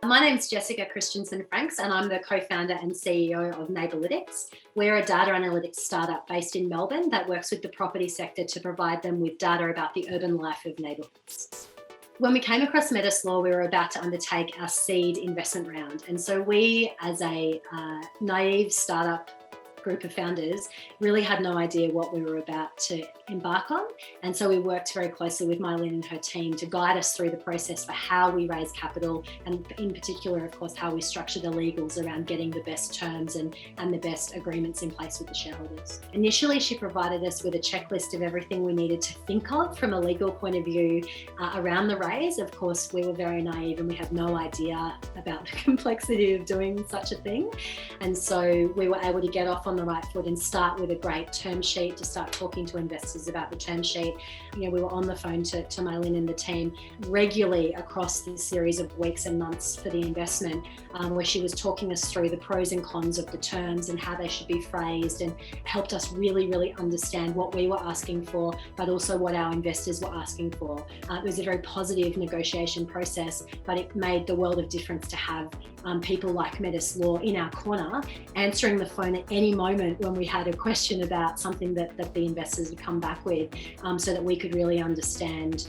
My name's Jessica Christiansen-Franks and I'm the co-founder and CEO of Neighbourlytics. We're a data analytics startup based in Melbourne that works with the property sector to provide them with data about the urban life of neighbourhoods. When we came across Metis Law, we were about to undertake our seed investment round. And so we, as a naive startup group of founders, really had no idea what we were about to embark on. And so we worked very closely with Mylene and her team to guide us through the process for how we raise capital, and in particular, of course, how we structure the legals around getting the best terms and the best agreements in place with the shareholders. Initially, she provided us with a checklist of everything we needed to think of from a legal point of view around the raise. Of course, we were very naive and we had no idea about the complexity of doing such a thing. And so we were able to get off on the right foot and start with a great term sheet, to start talking to investors about the term sheet. We were on the phone to Mylene and the team regularly across the series of weeks and months for the investment, where she was talking us through the pros and cons of the terms and how they should be phrased, and helped us really understand what we were asking for, but also what our investors were asking for. It was a very positive negotiation process, but it made the world of difference to have people like Metis Law in our corner, answering the phone at any moment when we had a question about something that the investors would come back with, so that we could really understand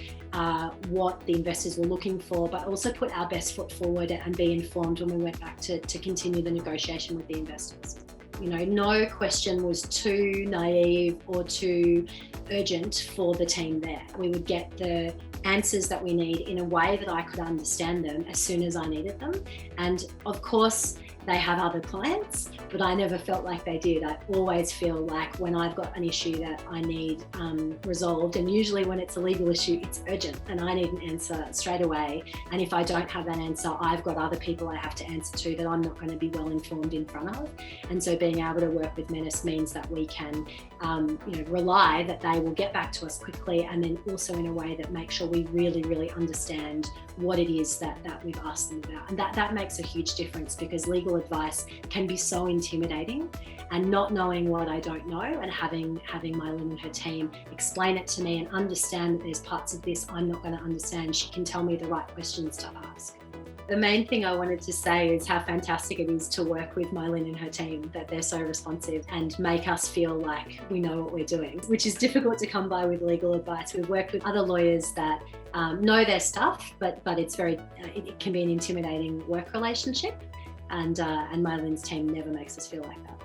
what the investors were looking for, but also put our best foot forward and be informed when we went back to continue the negotiation with the investors. No question was too naive or too urgent for the team there. We would get the answers that we need in a way that I could understand them as soon as I needed them. And of course, they have other clients, but I never felt like they did. I always feel like when I've got an issue that I need resolved, and usually when it's a legal issue, it's urgent and I need an answer straight away. And if I don't have that answer, I've got other people I have to answer to that I'm not going to be well informed in front of. And so being able to work with Metis means that we can rely that they will get back to us quickly, and then also in a way that makes sure we really understand what it is that we've asked them about. And that makes a huge difference, because legal advice can be so intimidating, and not knowing what I don't know and having Mylene and her team explain it to me and understand that there's parts of this I'm not going to understand. She can tell me the right questions to ask. The main thing I wanted to say is how fantastic it is to work with Mylene and her team, that they're so responsive and make us feel like we know what we're doing, which is difficult to come by with legal advice. We've worked with other lawyers that know their stuff, but it's it can be an intimidating work relationship, and Mylene's team never makes us feel like that.